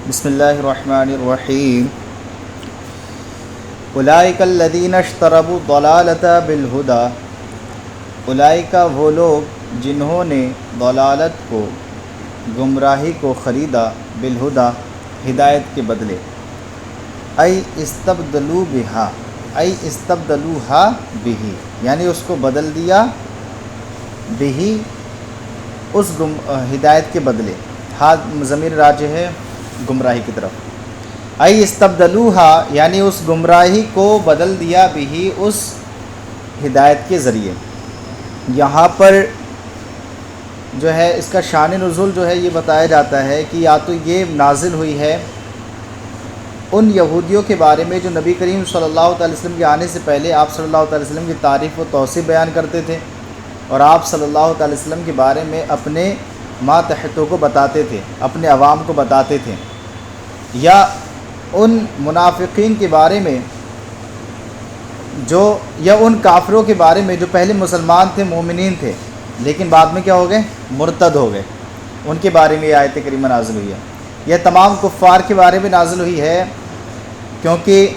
بسم اللہ الرحمن الرحیم اولئک الذین اشتروا الضلالۃ بالہدی، اولئک وہ لوگ جنہوں نے ضلالت کو، گمراہی کو خریدا، بالہدی ہدایت کے بدلے، ای استبدلوا بہا، ای استبدلوہا بہی، یعنی اس کو بدل دیا، بہی اس ہدایت کے بدلے، ضمیر راجع ہے گمراہی کی طرف، ای استبدلوہا یعنی اس گمراہی کو بدل دیا، بہی اس ہدایت کے ذریعے۔ یہاں پر جو ہے اس کا شان نزول جو ہے یہ بتایا جاتا ہے کہ یا تو یہ نازل ہوئی ہے ان یہودیوں کے بارے میں جو نبی کریم صلی اللہ تعالی وسلم کے آنے سے پہلے آپ صلی اللہ تعالی وسلم کی تعریف و توصیف بیان کرتے تھے، اور آپ صلی اللہ تعالی وسلم کے بارے میں اپنے ماتحتوں کو بتاتے تھے، اپنے عوام کو بتاتے تھے، یا ان منافقین کے بارے میں یا ان کافروں کے بارے میں جو پہلے مسلمان تھے، مومنین تھے، لیکن بعد میں کیا ہو گئے؟ مرتد ہو گئے، ان کے بارے میں یہ آیت کریمہ نازل ہوئی ہے۔ یہ تمام کفار کے بارے میں نازل ہوئی ہے، کیونکہ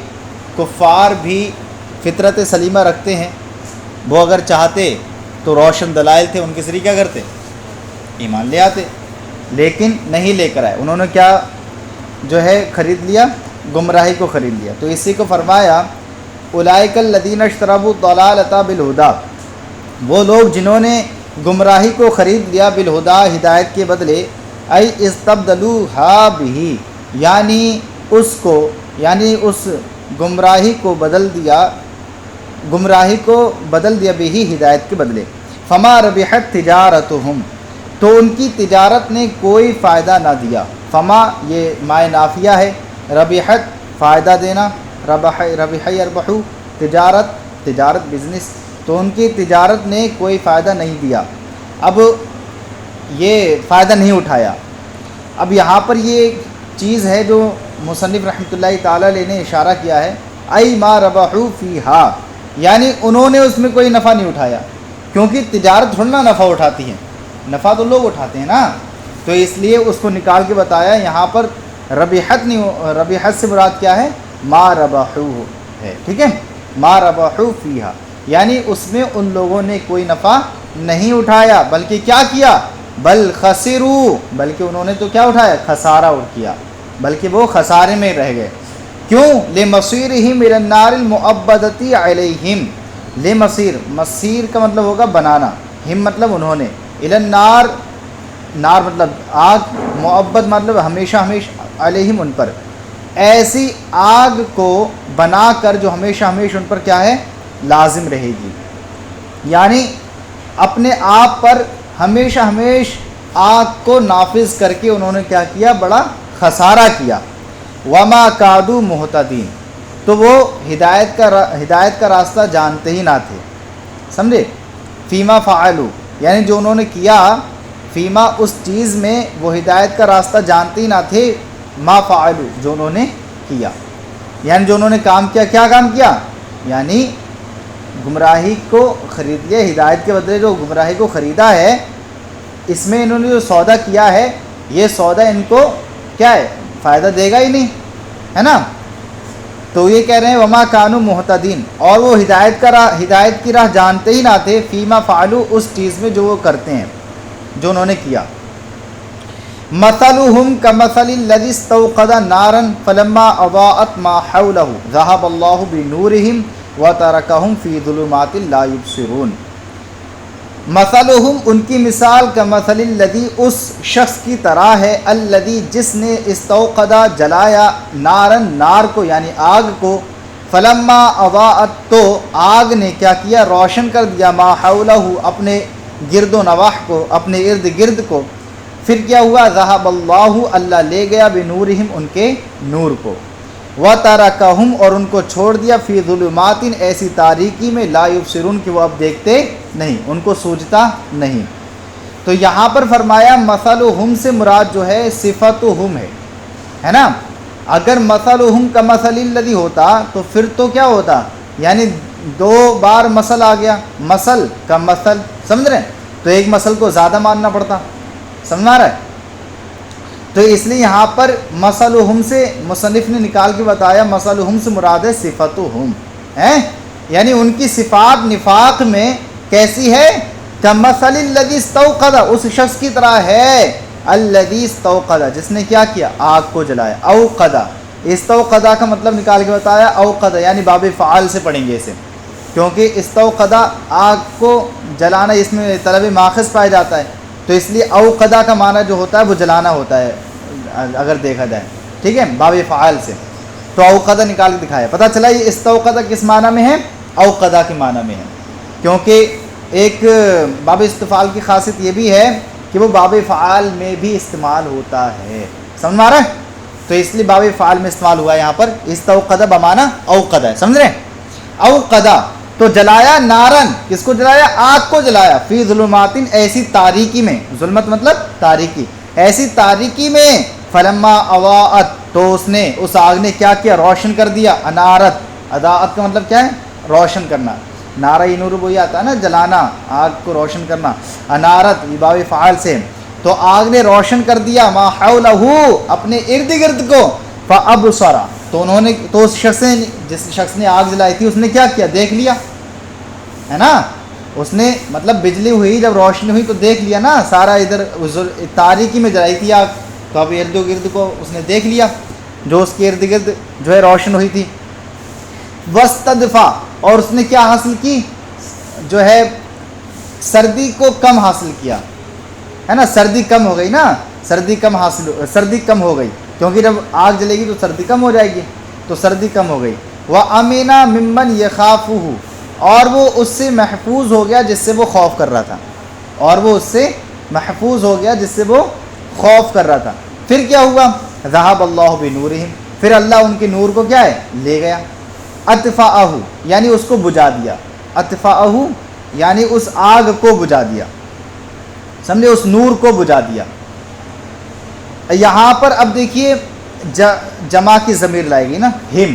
کفار بھی فطرت سلیمہ رکھتے ہیں، وہ اگر چاہتے تو روشن دلائل تھے، ان کے ذریعے کیا کرتے؟ ایمان لے آتے، لیکن نہیں لے کر آئے، انہوں نے کیا جو ہے خرید لیا؟ گمراہی کو خرید لیا۔ تو اسی کو فرمایا اولئک الذین اشتروا الضلالۃ بالہدی، وہ لوگ جنہوں نے گمراہی کو خرید لیا، بالہدی ہدایت کے بدلے، ای استبدلوہا بہی یعنی اس گمراہی کو بدل دیا بہی ہدایت کے بدلے، فما ربحت تجارتہم تو ان کی تجارت نے کوئی فائدہ نہ دیا۔ فما یہ مائے نافیہ ہے، ربحت فائدہ دینا، ربح یربح تجارت بزنس، تو ان کی تجارت نے کوئی فائدہ نہیں دیا، اب یہ فائدہ نہیں اٹھایا۔ اب یہاں پر یہ چیز ہے جو مصنف رحمۃ اللہ تعالی علیہ نے اشارہ کیا ہے، ای ما ربحوا فیہا یعنی انہوں نے اس میں کوئی نفع نہیں اٹھایا، کیونکہ تجارت تھوڑا نا نفع اٹھاتی ہے، نفع تو لوگ اٹھاتے ہیں نا، تو اس لیے اس کو نکال کے بتایا یہاں پر ربحت نہیں، ربحت سے مراد کیا ہے؟ ما ربحوا ہے، ٹھیک ہے، ما ربحوا فیہا یعنی اس میں ان لوگوں نے کوئی نفع نہیں اٹھایا، بلکہ کیا کیا؟ بل خسروا بلکہ انہوں نے تو کیا اٹھایا؟ خسارہ کیا، بلکہ وہ خسارے میں رہ گئے۔ کیوں؟ لمصیرہم الی النار المؤبدۃ علیہم، لمصیر مصیر کا مطلب ہوگا بنانا، ہم مطلب انہوں نے، الی النار نار مطلب آگ، مؤبد مطلب ہمیشہ علیہم ان پر، ایسی آگ کو بنا کر جو ہمیشہ ان پر کیا ہے؟ لازم رہے گی، یعنی اپنے آپ پر ہمیشہ آگ کو نافذ کر کے انہوں نے کیا کیا؟ بڑا خسارہ کیا۔ وما کادوا مہتدین تو وہ ہدایت کا راستہ جانتے ہی نہ تھے، سمجھے؟ فیما فعلوا یعنی جو انہوں نے کیا، فیما اس چیز میں وہ ہدایت کا راستہ جانتے ہی نہ تھے، ما فعلوا جو انہوں نے کیا، یعنی جو انہوں نے کام کیا، کیا کام کیا؟ یعنی گمراہی کو خرید لیا، ہدایت کے بدلے جو گمراہی کو خریدا ہے، اس میں انہوں نے جو سودا کیا ہے، یہ سودا ان کو کیا ہے؟ فائدہ دے گا ہی نہیں، ہے نا؟ تو یہ کہہ رہے ہیں وما کانوا مہتدین، اور وہ ہدایت کی راہ جانتے ہی نہ تھے، فیما فعلوا اس چیز میں جو وہ کرتے ہیں، جو انہوں نے کیا۔ مثلهم كمثل الذي استوقد نارا فلما اضاءت ما حوله ذهب الله بنورهم وتركهم في ظلمات لا يبصرون۔ مثلهم ان کی مثال كمثل الذي اس شخص کی طرح ہے، الذي جس نے استوقد جلایا، نارا نار کو یعنی آگ کو، فلما اضاءت تو آگ نے کیا کیا؟ روشن کر دیا، ما حوله اپنے گرد و نواح کو، اپنے ارد گرد کو، پھر کیا ہوا؟ ذہب اللہ لے گیا، بنورہم ان کے نور کو، وترکہم اور ان کو چھوڑ دیا، فی ظلمات ایسی تاریکی میں، لا یبصرون کہ وہ اب دیکھتے نہیں، ان کو سوجتا نہیں۔ تو یہاں پر فرمایا مثلہم سے مراد جو ہے صفتہم ہے نا، اگر مثلہم کمثل الذی ہوتا تو پھر تو کیا ہوتا؟ یعنی دو بار مثل آ گیا، مثل کا مثل، سمجھ رہے ہیں؟ تو ایک مثل کو زیادہ ماننا پڑتا، سمجھ آ رہا ہے؟ تو اس لیے یہاں پر مثلہم سے مصنف نے نکال کے بتایا مثلہم سے مراد ہے صفتہم، یعنی ان کی صفات نفاق میں کیسی ہے؟ کمثل الذی استوقد، اس شخص کی طرح ہے الذی استوقد، جس نے کیا کیا؟ آگ کو جلایا۔ اوقدا، استوقدا کا مطلب نکال کے بتایا اوقدا، یعنی باب فعال سے پڑھیں گے اسے، کیونکہ استوقدا آگ کو جلانا اس میں طلب ماخذ پایا جاتا ہے، تو اس لیے اوقدا کا معنی جو ہوتا ہے وہ جلانا ہوتا ہے اگر دیکھا جائے، ٹھیک ہے، باب فعال سے، تو اوقدا نکال کے دکھایا، پتہ چلا یہ استوقدا کس معنی میں ہے؟ اوقدا کے معنی میں ہے، کیونکہ ایک باب استفعال کی خاصیت یہ بھی ہے کہ وہ باب فعال میں بھی استعمال ہوتا ہے، سمجھ میں آ رہا ہے؟ تو اس لیے باب فعال میں استعمال ہوا ہے یہاں پر، استوقدا بمعنی اوقدا ہے، سمجھ رہے ہیں؟ اوقدا تو جلایا، نارن کس کو جلایا؟ آگ کو جلایا، فی ظلمات ایسی تاریکی میں، ظلمت مطلب تاریکی، ایسی تاریکی میں، فلما اضاءت تو اس آگ نے کیا کیا؟ روشن کر دیا، انارت، اضاءت کا مطلب کیا ہے؟ روشن کرنا، نارا نور وہی آتا ہے نا، جلانا، آگ کو روشن کرنا، انارت یہ باب فعال سے، تو آگ نے روشن کر دیا ما حولہ، اپنے ارد گرد کو، فابصر تو اس شخص نے، جس شخص نے آگ جلائی تھی اس نے کیا کیا؟ دیکھ لیا ہے نا، اس نے مطلب بجلی ہوئی جب روشنی ہوئی تو دیکھ لیا نا، سارا ادھر تاریکی میں جلائی تھی آگ، تو اب ارد گرد کو اس نے دیکھ لیا جو اس کے ارد گرد جو ہے روشن ہوئی تھی، واستدفا اور اس نے کیا حاصل کی؟ جو ہے سردی کو کم حاصل کیا، ہے نا، سردی کم ہو گئی نا، سردی کم ہو گئی، کیونکہ جب آگ جلے گی تو سردی کم ہو جائے گی، تو سردی کم ہو گئی، وَأَمِنَ مِمَّنْ يَخَافُهُ اور وہ اس سے محفوظ ہو گیا جس سے وہ خوف کر رہا تھا، اور وہ اس سے محفوظ ہو گیا جس سے وہ خوف کر رہا تھا۔ پھر کیا ہوا؟ ذَهَبَ اللَّهُ بِنُورِهِمْ پھر اللہ ان کے نور کو کیا ہے؟ لے گیا، اطفاءہ یعنی اس کو بجھا دیا، اطفاءہ یعنی اس آگ کو بجھا دیا، سمجھے، اس نور کو بجھا دیا۔ یہاں پر اب دیکھیے جمع کی ضمیر لائے گی نا، ہم،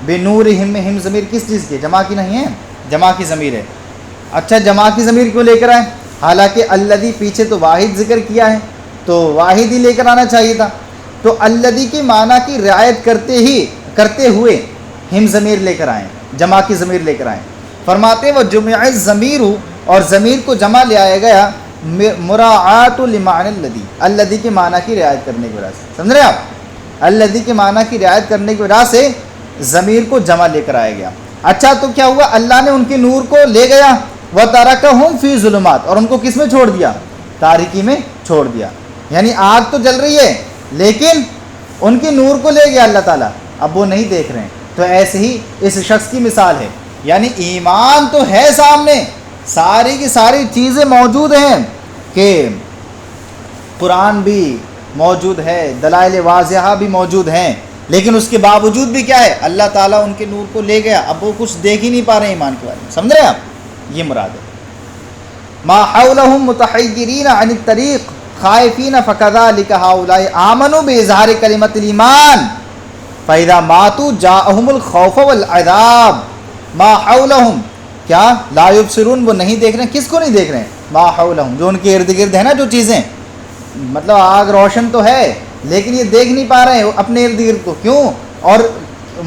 بنورہم میں ہم ضمیر کس چیز کی؟ جمع کی نہیں ہے، جمع کی ضمیر ہے۔ اچھا جمع کی ضمیر کیوں لے کر آئے؟ حالانکہ الذی پیچھے تو واحد ذکر کیا ہے، تو واحد ہی لے کر آنا چاہیے تھا، تو الذی کے معنی کی رعایت کرتے ہوئے ہم ضمیر لے کر آئیں، جمع کی ضمیر لے کر آئیں۔ فرماتے وہ جمع الضمیر اور ضمیر کو جمع لے آیا گیا مراعات لمعنی الذی کے معنی کی رعایت کرنے کی وجہ سے، سمجھ رہے آپ؟ الذی کے معنی کی رعایت کرنے کی وجہ سے ضمیر کو جمع لے کر آیا گیا۔ اچھا تو کیا ہوا؟ اللہ نے ان کے نور کو لے گیا، وَتَرَكَهُمْ فِي ظُلُمَاتٍ اور ان کو کس میں چھوڑ دیا؟ تاریکی میں چھوڑ دیا، یعنی آگ تو جل رہی ہے لیکن ان کے نور کو لے گیا اللہ تعالیٰ، اب وہ نہیں دیکھ رہے ہیں۔ تو ایسے ہی اس شخص کی مثال ہے، یعنی ایمان تو ہے سامنے، ساری کی ساری چیزیں موجود ہیں، کہ قرآن بھی موجود ہے، دلائل واضحہ بھی موجود ہیں، لیکن اس کے باوجود بھی کیا ہے؟ اللہ تعالیٰ ان کے نور کو لے گیا، اب وہ کچھ دیکھ ہی نہیں پا رہے ہیں ایمان کے بارے میں، سمجھ رہے ہیں آپ؟ یہ مراد ہے۔ ما حولهم متحیرین عن الطریق خائفین فکذلک ہؤلاء آمنوا باظہار کلمۃ الایمان فاذا ماتوا جاءهم الخوف والعذاب۔ ما حولهم کیا؟ لا یبصرون وہ نہیں دیکھ رہے ہیں، کس کو نہیں دیکھ رہے ہیں؟ ما حولهم جو ان کے ارد گرد ہے نا، جو چیزیں، مطلب آگ روشن تو ہے لیکن یہ دیکھ نہیں پا رہے ہیں اپنے ارد گرد کو، کیوں؟ اور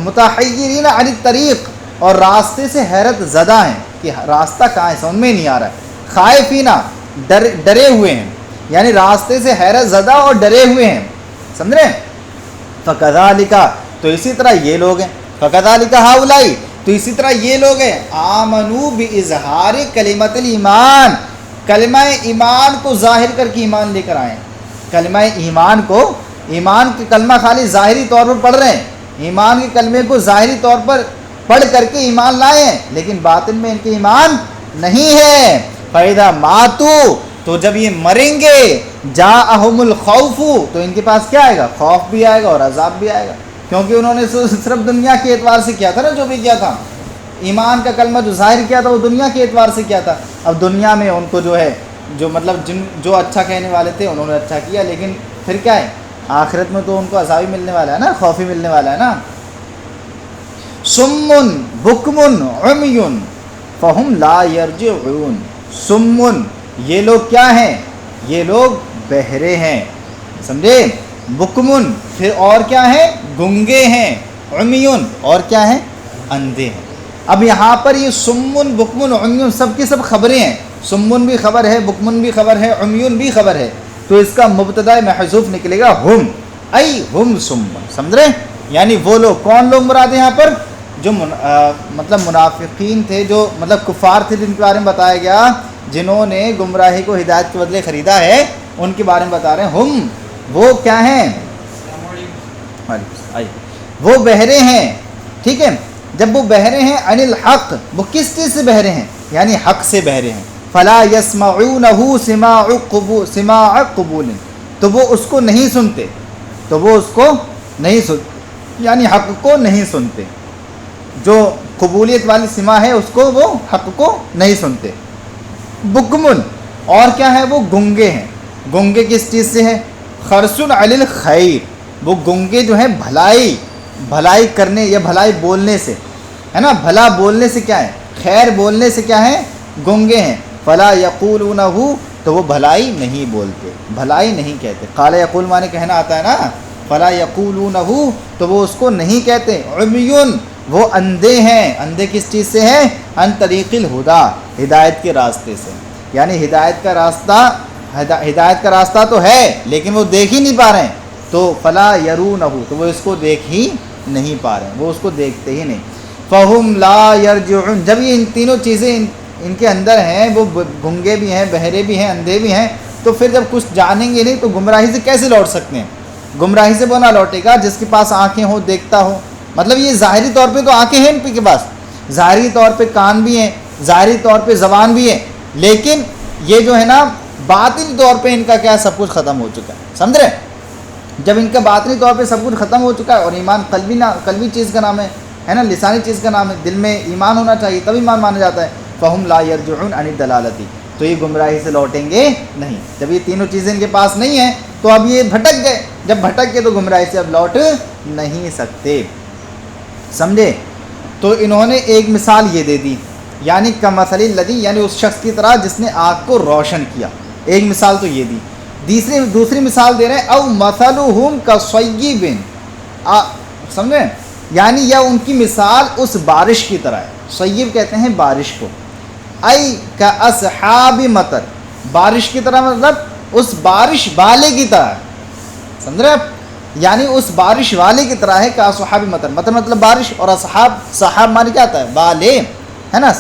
متحیرین عن الطریق اور راستے سے حیرت زدہ ہیں کہ راستہ کہاں ہے، سمجھ میں نہیں آ رہا ہے۔ خائفینہ ڈرے ہوئے ہیں، یعنی راستے سے حیرت زدہ اور ڈرے ہوئے ہیں، سمجھ رہے ہیں؟ فکذالک تو اسی طرح یہ لوگ ہیں، فکذالک ہؤلاء تو اسی طرح یہ لوگ ہیں، آمنوا باظہار کلمۃ الایمان کلمہ ایمان کو ظاہر کر کے ایمان لے کر آئے ہیں، کلمہ ایمان کو، ایمان کے کلمہ خالی ظاہری طور پر پڑھ رہے ہیں، ایمان کے کلمے کو ظاہری طور پر پڑھ کر کے ایمان لائے ہیں لیکن باطن میں ان کے ایمان نہیں ہے۔ فَإِذَا مَاتُوا تو جب یہ مریں گے جاءہم الخوف تو ان کے پاس کیا آئے گا؟ خوف بھی آئے گا اور عذاب بھی آئے گا، کیونکہ انہوں نے صرف دنیا کے اعتبار سے کیا تھا نا، جو بھی کیا تھا، ایمان کا کلمہ جو ظاہر کیا تھا وہ دنیا کے اعتبار سے کیا تھا۔ اب دنیا میں ان کو جو ہے جو مطلب جو اچھا کہنے والے تھے انہوں نے اچھا کیا، لیکن پھر کیا ہے؟ آخرت میں تو ان کو عذاب ملنے والا ہے نا، خوف ملنے والا ہے نا۔ سمن بکمن عمی فہم لا یرجعون۔ سمن یہ لوگ کیا ہیں؟ یہ لوگ بہرے ہیں، سمجھے؟ بکمن پھر اور کیا ہے؟ گنگے ہیں، عمیون اور کیا ہے؟ اندھے ہیں۔ اب یہاں پر یہ سمن بکمن عمیون سب کی سب خبریں ہیں، سمن بھی خبر ہے، بکمن بھی خبر ہے، عمیون بھی خبر ہے، تو اس کا مبتدا محذوف نکلے گا ہم، ای ہم سمن، سمجھ رہے؟ یعنی وہ لوگ، کون لوگ مراد ہیں یہاں پر؟ جو مطلب منافقین تھے، جو مطلب کفار تھے، جن کے بارے میں بتایا گیا جنہوں نے گمراہی کو ہدایت کے بدلے خریدا ہے، ان کے بارے میں بتا رہے ہیں ہم، وہ کیا ہیں؟ وہ بہرے ہیں، ٹھیک ہے؟ جب وہ بہرے ہیں عن الحق، وہ کس چیز سے بہرے ہیں؟ یعنی حق سے بہرے ہیں۔ فلا يسمعونه سماع قبول، تو وہ اس کو نہیں سنتے، تو وہ اس کو نہیں سنتے، یعنی حق کو نہیں سنتے، جو قبولیت والی سماع ہے اس کو وہ حق کو نہیں سنتے۔ بکمن اور کیا ہے؟ وہ گنگے ہیں۔ گنگے کس چیز سے ہے؟ خرسن علی الخیر، وہ گنگے جو ہیں بھلائی کرنے یا بھلائی بولنے سے، ہے نا؟ بھلا بولنے سے کیا ہے؟ خیر بولنے سے کیا ہے؟ گنگے ہیں۔ فلا یقولونہ، تو وہ بھلائی نہیں بولتے، بھلائی نہیں کہتے۔ قال یقول مانے کہنا آتا ہے نا، فلا یقولونہ، تو وہ اس کو نہیں کہتے۔ عمیون، وہ اندھے ہیں۔ اندھے کس چیز سے ہیں؟ عن طریق الہدا، ہدایت کے راستے سے، یعنی ہدایت کا راستہ تو ہے لیکن وہ دیکھ ہی نہیں پا رہے ہیں، تو فلا یرونہ، تو وہ اس کو دیکھ ہی نہیں پا رہے ہیں، وہ اس کو دیکھتے ہی نہیں۔ فہم لا یرجعون، جب یہ ان تینوں چیزیں ان کے اندر ہیں، وہ گنگے بھی ہیں، بہرے بھی ہیں، اندھے بھی ہیں، تو پھر جب کچھ جانیں گے نہیں تو گمراہی سے کیسے لوٹ سکتے ہیں؟ گمراہی سے وہ نہ لوٹے گا جس کے پاس آنکھیں ہوں، دیکھتا ہو۔ مطلب یہ ظاہری طور پہ تو آنکھیں ہیں ان کے پاس، ظاہری طور پہ کان بھی ہیں، ظاہری طور پہ زبان بھی ہے، لیکن یہ جو ہے نا باطنی طور پہ ان کا کیا ہے؟ سب کچھ ختم ہو چکا ہے، سمجھ رہے؟ جب ان کا باطنی طور پہ سب کچھ ختم ہو چکا ہے، اور ایمان قلبی چیز کا نام ہے نا، لسانی چیز کا نام ہے، دل میں ایمان ہونا چاہیے تب ایمان مانا جاتا ہے۔ فہم لا یرجعون عن الدلالتی، تو یہ گمراہی سے لوٹیں گے نہیں۔ جب یہ تینوں چیزیں ان کے پاس نہیں ہیں تو اب یہ بھٹک گئے، جب بھٹک گئے تو گمراہی سے اب لوٹ نہیں سکتے، سمجھے؟ تو انہوں نے ایک مثال یہ دے دی، یعنی کمثل الذی، یعنی اس شخص کی طرح جس نے آگ کو روشن کیا۔ ایک مثال تو یہ دی، دوسری مثال دے رہے ہیں او مثلہم کصیب، سمجھے؟ یعنی یا ان کی مثال اس بارش کی طرح ہے، صیب کہتے ہیں بارش کو، ای کاصحاب مطر، بارش کی طرح مطلب اس بارش والے کی طرح ہے، سمجھ رہے آپ؟ یعنی اس بارش والے کی طرح ہے، کاصحاب مطر، مطر مطلب بارش، اور اصحاب، صحاب معنی کیا آتا ہے؟ والے، ہے نا؟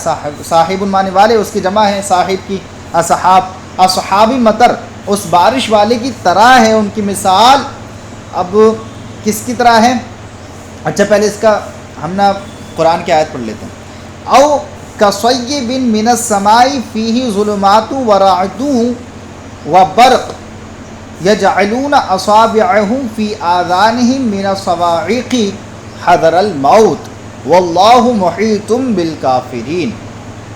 صاحب معنی والے، اس کی جمع ہے صاحب کی، اصحاب، اصحابی مطر، اس بارش والے کی طرح ہے ان کی مثال۔ اب کس کی طرح ہے؟ اچھا پہلے اس کا ہم نا قرآن کی آیت پڑھ لیتے ہیں۔ او کصیب من السماء فیہ ظلمات ورعد وبرق یجعلون اصابعهم فی آذانهم من الصواعق حذر الموت واللہ محیط بالکافرین،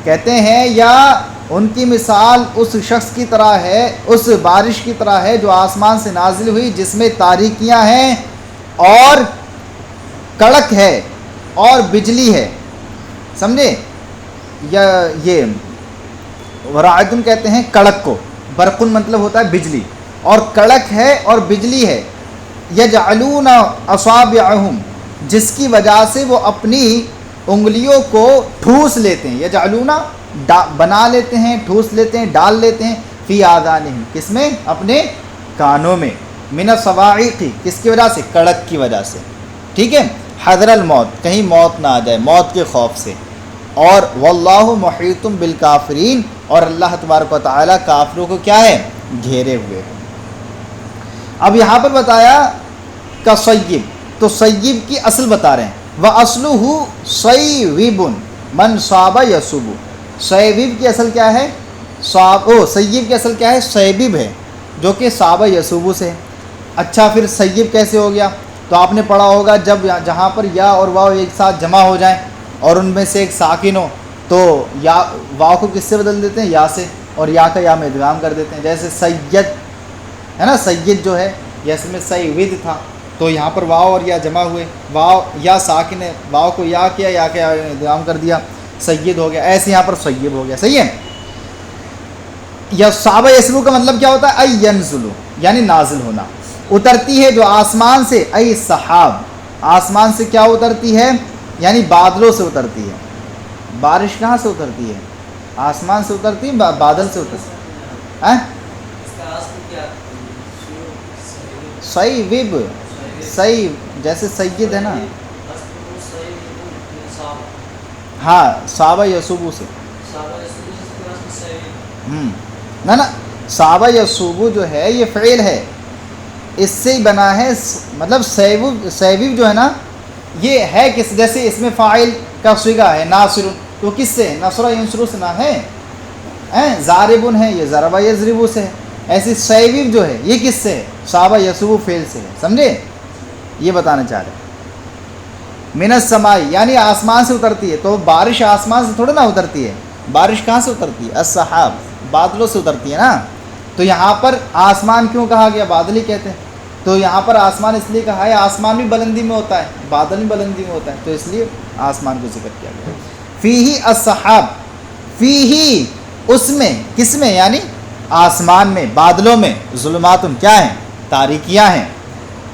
کہتے ہیں یا ان کی مثال اس شخص کی طرح ہے، اس بارش کی طرح ہے جو آسمان سے نازل ہوئی، جس میں تاریکیاں ہیں اور کڑک ہے اور بجلی ہے، سمجھے؟ یا یہ ورعدن کہتے ہیں کڑک کو، برقن مطلب ہوتا ہے بجلی، اور کڑک ہے اور بجلی ہے، یجعلون اصابعہم، جس کی وجہ سے وہ اپنی انگلیوں کو ٹھوس لیتے ہیں، یجعلون بنا لیتے ہیں، ٹھوس لیتے ہیں، ڈال لیتے ہیں، فی آذانہم، کس میں؟ اپنے کانوں میں، من الصواعق، کس کی وجہ سے؟ کڑک کی وجہ سے، ٹھیک ہے؟ حذر الموت، کہیں موت نہ آ جائے، موت کے خوف سے، اور واللہ محیط بالکافرین، اور اللہ تبارک و تعالیٰ کافروں کو کیا ہے؟ گھیرے ہوئے ہیں۔ اب یہاں پر بتایا کصیب، تو صیب کی اصل بتا رہے ہیں، وَأَصْلُهُ صَيْوِبٌ مَنْ صَابَ يَصُبُ، صیب کی اصل کیا ہے؟ صیب کی اصل کیا ہے؟ صیبب ہے، جو کہ صابہ یصوبو سے ہے۔ اچھا پھر صیب کیسے ہو گیا؟ تو آپ نے پڑھا ہوگا جب جہاں پر یا اور واو ایک ساتھ جمع ہو جائیں اور ان میں سے ایک ساکن ہو تو یا واو کو کس سے بدل دیتے ہیں؟ یا سے، اور یا کا یا میں ادغام کر دیتے ہیں، جیسے سید ہے نا، سید جو ہے یا اس میں سید تھا تو یہاں پر واو اور یا جمع ہوئے، واو یا ساکن ہے، واو کو یا کیا، یا کا ادغام کر دیا، سید ہو گیا، ایسے یہاں پر سید ہو گیا، صحیح ہے؟ یا صابہ یسلو کا مطلب کیا ہوتا ہے؟ ینزلو، یعنی نازل ہونا، اترتی ہے جو آسمان سے، ای سحاب، آسمان سے کیا اترتی ہے؟ یعنی بادلوں سے اترتی ہے۔ بارش کہاں سے اترتی ہے؟ آسمان سے اترتی ہے، بادل سے اترتی ہے۔ سیب، سیب جیسے سید ہے نا، ہاں صابہ یسوبو سے، نہ صابہ یسوبو جو ہے یہ فعل ہے، اس سے ہی بنا ہے، مطلب سیب جو ہے نا یہ ہے کس، جیسے اس میں فاعل کا صیغہ ہے ناصر، تو کس سے؟ نصر ینصر سے نہ ہے، ضاربن ہے یہ ضربہ یضربو سے ہے، ایسی سیب جو ہے یہ کس سے ہے؟ صابہ یسوبو فعل سے ہے، سمجھے؟ یہ بتانا چاہ رہے ہیں۔ من السماء یعنی آسمان سے اترتی ہے، تو بارش آسمان سے تھوڑا نہ اترتی ہے، بارش کہاں سے اترتی ہے؟ السحاب، بادلوں سے اترتی ہے نا۔ تو یہاں پر آسمان کیوں کہا گیا؟ بادل ہی کہتے ہیں، تو یہاں پر آسمان اس لیے کہا ہے، آسمان بھی بلندی میں ہوتا ہے، بادل بھی بلندی میں ہوتا ہے، تو اس لیے آسمان کو ذکر کیا گیا۔ فیہ السحاب، فیہ اس میں، کس میں؟ یعنی آسمان میں، بادلوں میں، ظلمات کیا ہیں؟ تاریکیاں ہیں،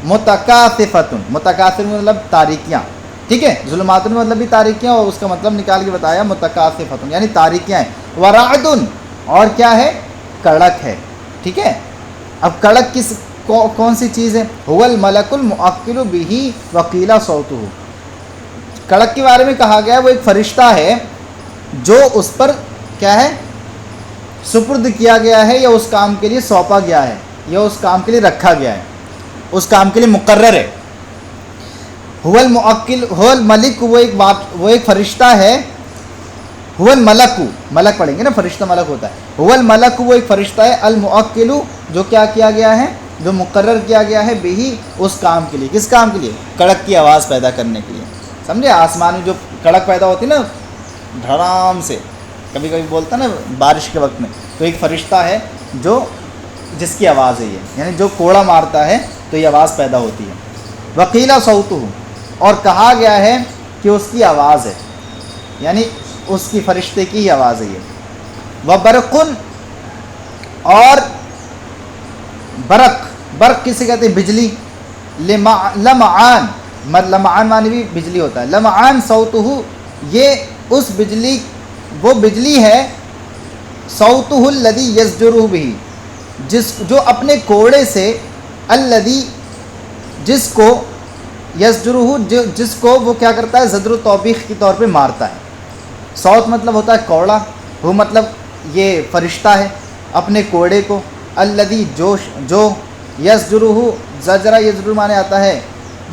متکاثفۃ، متکاثر مطلب تاریکیاں، ٹھیک ہے، ظلمات میں مطلب بھی تاریکیاں، اور اس کا مطلب نکال کے بتایا متکاثفۃ یعنی تاریکیاں ہیں، ورعد اور کیا ہے؟ کڑک ہے، ٹھیک ہے۔ اب کڑک کس کون سی چیز ہے؟ هو الملک المؤکل به وقیل صوته، کڑک کے بارے میں کہا گیا ہے وہ ایک فرشتہ ہے جو اس پر کیا ہے؟ سپرد کیا گیا ہے، یا اس کام کے لیے سونپا گیا ہے، یا اس کام کے لیے رکھا گیا ہے، اس کام کے لیے مقرر ہے۔ هو المؤکل، هو الملک، وہ ایک فرشتہ ہے، هو الملک، ملک پڑھیں گے نا، فرشتہ ملک ہوتا ہے، هو الملک وہ ایک فرشتہ ہے، المؤکل جو کیا کیا گیا ہے؟ جو مقرر کیا گیا ہے، بہی اس کام کے لیے، کس کام کے لیے؟ کڑک کی آواز پیدا کرنے کے لیے، سمجھے؟ آسمان میں جو کڑک پیدا ہوتی ہے نا دھڑام سے، کبھی کبھی بولتا ہے نا بارش کے وقت میں، تو ایک فرشتہ ہے جو جس کی آواز ہے یہ، یعنی جو کوڑا مارتا ہے تو یہ آواز پیدا ہوتی ہے۔ وقیل صوتہ اور کہا گیا ہے کہ اس کی آواز ہے، یعنی اس کی فرشتے کی ہی آواز ہے یہ۔ وبرقن اور برق، برق کسے کہتے ہیں؟ بجلی، لمعان، لمعان معنی بھی بجلی ہوتا ہے، لمعان صوتہ یہ اس بجلی، وہ بجلی ہے، صوتہ الذی یزجر بہ جو اپنے کوڑے سے، الذی جس کو، یزجرہ جس کو وہ کیا کرتا ہے؟ زجر و توبیخ کے طور پہ مارتا ہے۔ صوت مطلب ہوتا ہے کوڑا، وہ مطلب یہ فرشتہ ہے اپنے کوڑے کو، الذی جو یزجرہ، زجرہ یزجر مانے آتا ہے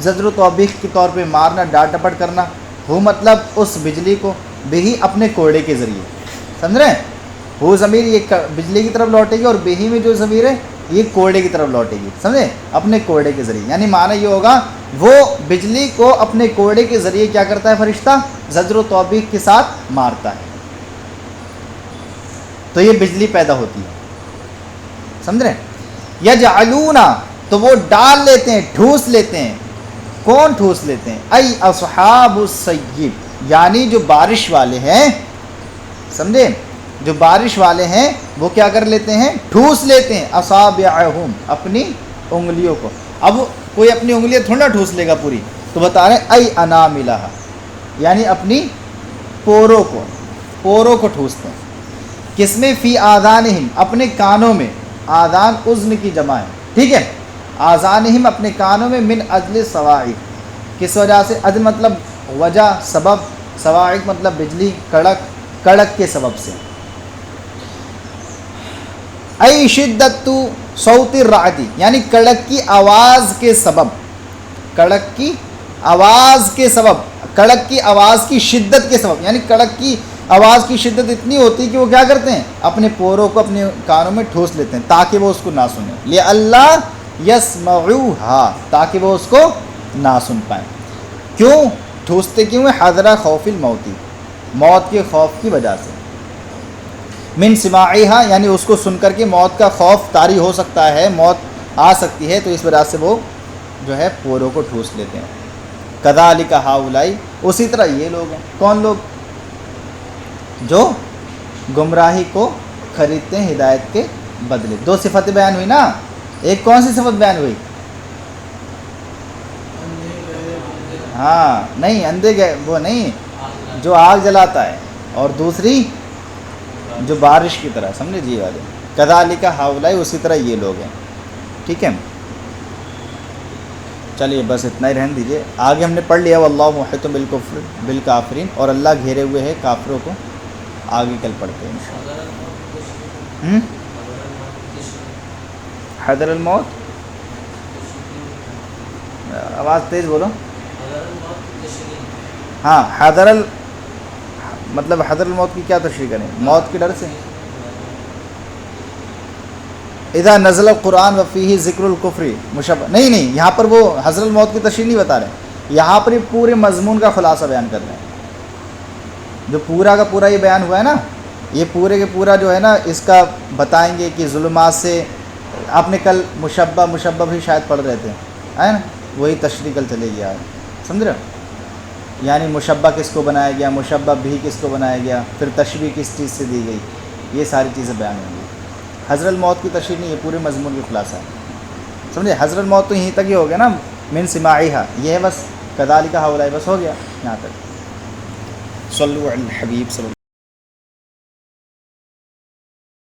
زجر و توبیخ کے طور پہ مارنا، ڈانٹ ڈپٹ کرنا، وہ مطلب اس بجلی کو، بہی اپنے کوڑے کے ذریعے، سمجھ رہے ہیں؟ وہ ضمیر یہ بجلی کی طرف لوٹے گی، اور بہی میں جو ضمیر ہے یہ کوڑے کی طرف لوٹے گی، سمجھے؟ اپنے کوڑے کے ذریعے، یعنی معنی یہ ہوگا وہ بجلی کو اپنے کوڑے کے ذریعے کیا کرتا ہے؟ فرشتہ زجر و توبیخ کے ساتھ مارتا ہے، تو یہ بجلی پیدا ہوتی ہے، سمجھ رہے ہیں؟ یجعلون تو وہ ڈال لیتے ہیں، ٹھوس لیتے ہیں، کون ٹھوس لیتے ہیں؟ ای اصحاب السیب یعنی جو بارش والے ہیں، سمجھے؟ جو بارش والے ہیں وہ کیا کر لیتے ہیں؟ ٹھوس لیتے ہیں، اصابعہم اپنی انگلیوں کو۔ اب کوئی اپنی انگلیاں تھوڑا نہ ٹھوس لے گا پوری، تو بتا رہے ہیں ای اناملہ یعنی اپنی پوروں کو ٹھوستے ہیں، کس میں؟ فی آذانہم اپنے کانوں میں، آذان اذن کی جمع ہے، ٹھیک ہے، آذانہم اپنے کانوں میں، من اجل صواعق کس وجہ سے؟ اجل مطلب وجہ، سبب، صواعق مطلب بجلی، کڑک کے سبب سے۔ ای شدت صوت الرعد یعنی کڑک کی آواز کے سبب، کڑک کی آواز کے سبب، کڑک کی آواز کی شدت کے سبب، یعنی کڑک کی آواز کی شدت اتنی ہوتی ہے کہ وہ کیا کرتے ہیں؟ اپنے پوروں کو اپنے کانوں میں ٹھوس لیتے ہیں تاکہ وہ اس کو نہ سنیں، لِأَلَّا يَسْمَعُوهَا تاکہ وہ اس کو نہ سن پائیں۔ کیوں ٹھوستے؟ کیوں؟ حذر خوف الموت موت کے خوف کی وجہ سے، من سماعہا یعنی اس کو سن کر کے موت کا خوف طاری ہو سکتا ہے، موت آ سکتی ہے، تو اس وجہ سے وہ جو ہے پوروں کو ٹھوس لیتے ہیں۔ کذالک ہؤلاء اسی طرح یہ لوگ ہیں، کون لوگ؟ جو گمراہی کو خریدتے ہیں ہدایت کے بدلے۔ دو صفت بیان ہوئی نا، ایک کون سی صفت بیان ہوئی؟ ہاں نہیں اندھے وہ نہیں جو آگ جلاتا ہے، اور دوسری جو بارش کی طرح، سمجھے جی والے کذالک ہؤلاء، اسی طرح یہ لوگ ہیں. ٹھیک ہے، چلیے بس اتنا ہی رہنے دیجیے. آگے ہم نے پڑھ لیا واللہ محیط بالکافرین، اور اللہ گھیرے ہوئے ہے کافروں کو. آگے کل پڑھتے ہیں انشاءاللہ. حضر الموت، آواز تیز بولو. ہاں مطلب حضر الموت کی کیا تشریح کریں؟ موت کے ڈر سے. اذا نزل القرآن وفیہ ذکر الکفر مشبہ، نہیں یہاں پر وہ حضر الموت کی تشریح نہیں بتا رہے، یہاں پر یہ پورے مضمون کا خلاصہ بیان کر رہے ہیں. جو پورا کا پورا یہ بیان ہوا ہے نا، یہ پورے کے پورا جو ہے نا اس کا بتائیں گے کہ ظلمات سے. آپ نے کل مشبہ بھی شاید پڑھ رہے تھے، ہے نا، وہی تشریح کل چلے گی آج، سمجھ رہے ہو؟ یعنی مشبہ کس کو بنایا گیا، مشبہ بھی کس کو بنایا گیا، پھر تشبیہ کس چیز سے دی گئی، یہ ساری چیزیں بیان ہوں گی. حضر الموت کی تشریح نہیں، یہ پورے مضمون کی خلاصہ ہے، سمجھے. حضر الموت تو یہیں تک ہی ہو گیا نا، من سماعیہا، یہ ہے بس. کذالک ہؤلاء بس ہو گیا یہاں تک. صلوا علی الحبیب صلی اللہ